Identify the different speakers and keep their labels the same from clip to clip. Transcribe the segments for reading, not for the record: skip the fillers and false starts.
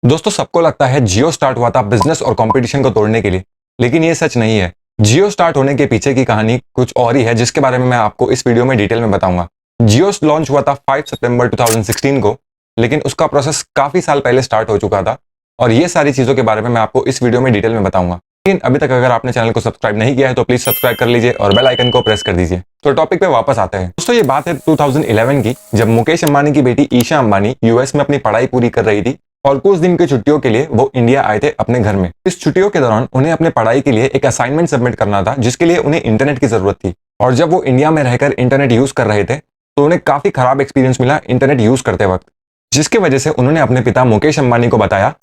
Speaker 1: दोस्तों, सबको लगता है जियो स्टार्ट हुआ था बिजनेस और कंपटीशन को तोड़ने के लिए, लेकिन ये सच नहीं है। जियो स्टार्ट होने के पीछे की कहानी कुछ और ही है, जिसके बारे में मैं आपको इस वीडियो में डिटेल में बताऊंगा। जियो लॉन्च हुआ था 5 सितंबर 2016 को, लेकिन उसका प्रोसेस काफी साल पहले स्टार्ट हो चुका था और ये सारी चीजों के बारे में मैं आपको इस वीडियो में डिटेल में बताऊंगा। लेकिन अभी तक अगर आपने चैनल को सब्सक्राइब नहीं किया है तो प्लीज सब्सक्राइब कर लीजिए और बेल आइकन को प्रेस कर दीजिए। तो टॉपिक पे वापस आते हैं। दोस्तों, ये बात है 2011 की, जब मुकेश अंबानी की बेटी ईशा अंबानी यूएस में अपनी पढ़ाई पूरी कर रही थी और कुछ दिन की छुट्टियों के लिए वो इंडिया आए थे अपने घर में। इस छुट्टियों के दौरान उन्हें अपने पढ़ाई के लिए एक असाइनमेंट सबमिट करना था, जिसके लिए उन्हें इंटरनेट की जरूरत थी। और जब वो इंडिया में रहकर इंटरनेट यूज कर रहे थे तो उन्हें काफी खराब एक्सपीरियंस मिला इंटरनेट यूज करते वक्त, जिसकी वजह से उन्होंने अपने पिता मुकेश अंबानी को बताया।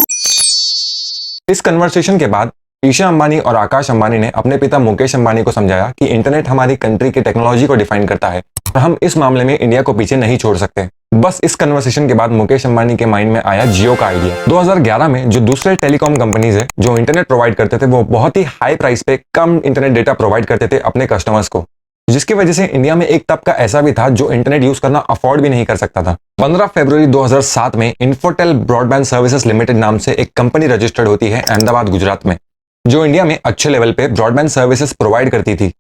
Speaker 1: इस कन्वर्सेशन के बाद ईशा अंबानी और आकाश अंबानी ने अपने पिता मुकेश अंबानी को समझाया कि इंटरनेट हमारी कंट्री की टेक्नोलॉजी को डिफाइन करता है और हम इस मामले में इंडिया को पीछे नहीं छोड़ सकते। बस इस कन्वर्सेशन के बाद मुकेश अंबानी के माइंड में आया जियो का आइडिया। 2011 में जो दूसरे टेलीकॉम कंपनीज है जो इंटरनेट प्रोवाइड करते थे, वो बहुत ही हाई प्राइस पे कम इंटरनेट डेटा प्रोवाइड करते थे अपने कस्टमर्स को, जिसकी वजह से इंडिया में एक तबका ऐसा भी था जो इंटरनेट यूज करना अफोर्ड भी नहीं कर सकता था। 15 फरवरी 2007 में इन्फोटेल ब्रॉडबैंड सर्विसेज लिमिटेड नाम से एक कंपनी रजिस्टर्ड होती है अहमदाबाद, गुजरात में, जो इंडिया में अच्छे लेवल पे ब्रॉडबैंड सर्विसेज प्रोवाइड करती थी।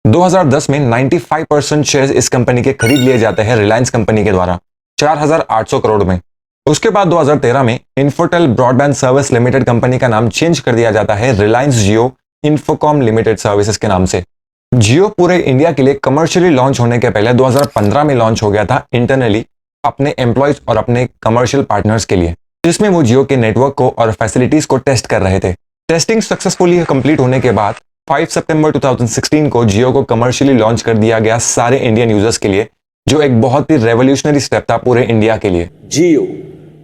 Speaker 1: 2010 में 95% शेयर्स इस कंपनी के खरीद लिए जाते हैं रिलायंस कंपनी के द्वारा 4800 करोड़ में। उसके बाद 2013 में Infotel broadband service limited company का नाम चेंज कर दिया जाता है रिलायंस जियो इन्फोकॉम लिमिटेड सर्विसेज के नाम से। जियो पूरे इंडिया के लिए कमर्शियली लॉन्च होने के पहले 2015 में लॉन्च हो गया था इंटरनली अपने एम्प्लॉयज और अपने कमर्शियल पार्टनर्स के लिए, जिसमें वो जियो के नेटवर्क को और फैसिलिटीज को टेस्ट कर रहे थे। टेस्टिंग सक्सेसफुली कंप्लीट होने के बाद 5 सितंबर 2016 को जियो को कमर्शियली लॉन्च कर दिया गया सारे इंडियन यूजर्स के लिए, जो एक बहुत ही रेवोल्यूशनरी स्टेप था पूरे इंडिया के लिए।
Speaker 2: Jio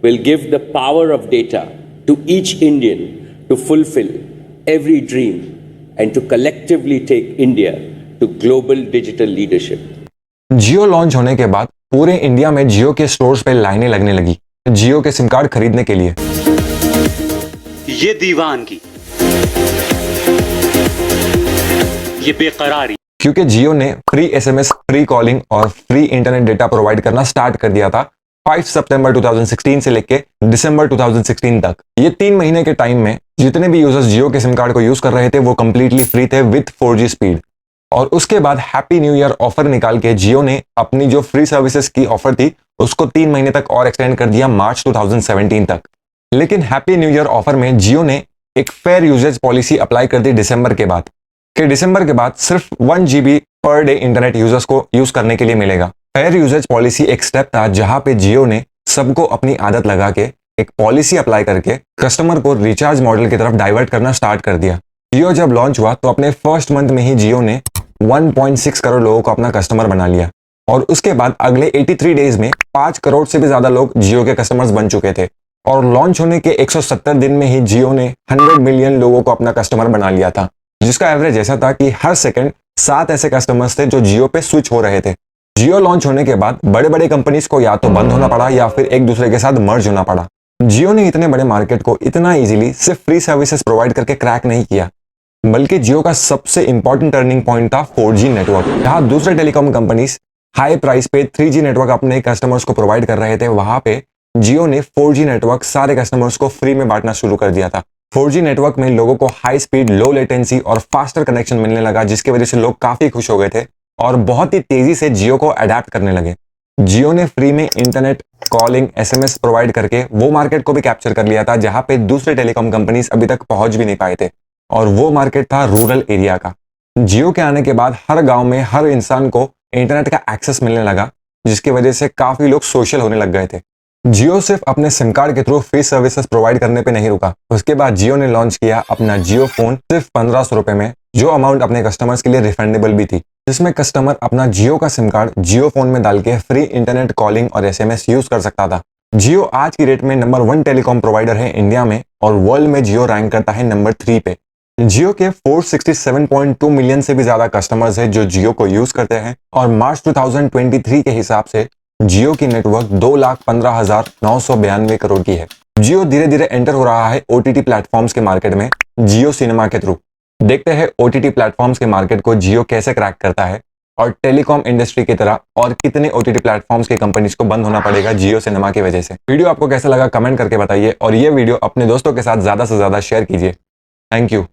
Speaker 2: will give the power of data to each Indian to fulfill every dream and to collectively take India to global digital leadership.
Speaker 1: Jio launch होने के बाद पूरे इंडिया में जियो के स्टोर्स पे लाइनें लगने लगी जियो के सिम कार्ड खरीदने के लिए।
Speaker 3: ये दीवानगी, ये बेकरारी,
Speaker 1: क्योंकि जियो ने फ्री एसएमएस, फ्री कॉलिंग और फ्री इंटरनेट डेटा प्रोवाइड करना स्टार्ट कर दिया था 5 सितंबर 2016 से लेके दिसंबर 2016 तक। ये 3 महीने के टाइम में जितने भी यूजर्स जियो के सिम कार्ड को यूज कर रहे थे वो कंप्लीटली फ्री थे विद 4G स्पीड। और उसके बाद हैप्पी न्यू ईयर ऑफर निकाल के जियो ने अपनी जो फ्री सर्विसेज की ऑफर थी उसको 3 महीने तक और एक्सटेंड कर दिया, मार्च 2017 तक। लेकिन हैप्पी न्यू ईयर ऑफर में जियो ने एक फेयर यूजेज पॉलिसी अप्लाई कर दी दिसंबर के बाद, कि दिसंबर के बाद सिर्फ 1 GB per day internet users को यूज करने के लिए मिलेगा। फेयर यूजेज पॉलिसी एक स्टेप था जहां पे जियो ने सबको अपनी आदत लगा के एक पॉलिसी अप्लाई करके कस्टमर को रिचार्ज मॉडल की तरफ डाइवर्ट करना स्टार्ट कर दिया। जियो जब लॉन्च हुआ तो अपने फर्स्ट मंथ में ही जियो ने 1.6 करोड़ लोगों को अपना कस्टमर बना लिया और उसके बाद अगले 83 डेज में 5 करोड़ से भी ज्यादा लोग जियो के कस्टमर्स बन चुके थे। और लॉन्च होने के 170 दिन में ही जियो ने 100 मिलियन लोगों को अपना कस्टमर बना लिया था, जिसका एवरेज ऐसा था कि हर सेकंड 7 ऐसे कस्टमर्स थे जो जियो पे स्विच हो रहे थे। जियो लॉन्च होने के बाद बड़े बड़े कंपनीज को या तो बंद होना पड़ा या फिर एक दूसरे के साथ मर्ज होना पड़ा। जियो ने इतने बड़े मार्केट को इतना इजीली सिर्फ फ्री सर्विसेज प्रोवाइड करके क्रैक नहीं किया, बल्कि जियो का सबसे इंपॉर्टेंट टर्निंग पॉइंट था 4G नेटवर्क। जहां दूसरे टेलीकॉम कंपनीज हाई प्राइस पे 3G नेटवर्क अपने कस्टमर्स को प्रोवाइड कर रहे थे, वहां पे जियो ने 4G नेटवर्क सारे कस्टमर्स को फ्री में बांटना शुरू कर दिया था। 4G नेटवर्क में लोगों को हाई स्पीड, लो लेटेंसी और फास्टर कनेक्शन मिलने लगा, जिसकी वजह से लोग काफी खुश हो गए थे और बहुत ही तेजी से जियो को अडेप्ट करने लगे। जियो ने फ्री में इंटरनेट, कॉलिंग, एसएमएस प्रोवाइड करके वो मार्केट को भी कैप्चर कर लिया था जहां पे दूसरे टेलीकॉम कंपनीज अभी तक पहुंच भी नहीं पाए थे, और वो मार्केट था रूरल एरिया का। जियो के आने के बाद हर गांव में हर इंसान को इंटरनेट का एक्सेस मिलने लगा, जिसकी वजह से काफी लोग सोशल होने लग गए थे। जियो सिर्फ अपने सिम कार्ड के थ्रू फ्री सर्विसेज प्रोवाइड करने पे नहीं रुका। उसके बाद जियो ने लॉन्च किया अपना जियो फोन सिर्फ 1500 रुपए में, जो अमाउंट अपने कस्टमर्स के लिए रिफंडेबल भी थी, जिसमें कस्टमर अपना जियो का सिम कार्ड जियो फोन में डाल के फ्री इंटरनेट, कॉलिंग और एसएमएस यूज कर सकता था। जियो आज की डेट में नंबर 1 टेलीकॉम प्रोवाइडर है इंडिया में और वर्ल्ड में जियो रैंक करता है नंबर 3 पे। जियो के 467.2 मिलियन से भी ज्यादा कस्टमर्स है जो जियो को यूज करते हैं और मार्च 2023 के हिसाब से जियो की नेटवर्क 2,15,992 करोड़ की है। जियो धीरे धीरे एंटर हो रहा है ओटीटी प्लेटफॉर्म्स के मार्केट में जियो सिनेमा के थ्रू। देखते हैं ओटीटी प्लेटफॉर्म्स के मार्केट को जियो कैसे क्रैक करता है और टेलीकॉम इंडस्ट्री की तरह और कितने OTT प्लेटफॉर्म्स की कंपनीज को बंद होना पड़ेगा जियो सिनेमा की वजह से। वीडियो आपको कैसा लगा कमेंट करके बताइए और ये वीडियो अपने दोस्तों के साथ ज्यादा से ज्यादा शेयर कीजिए। Thank you.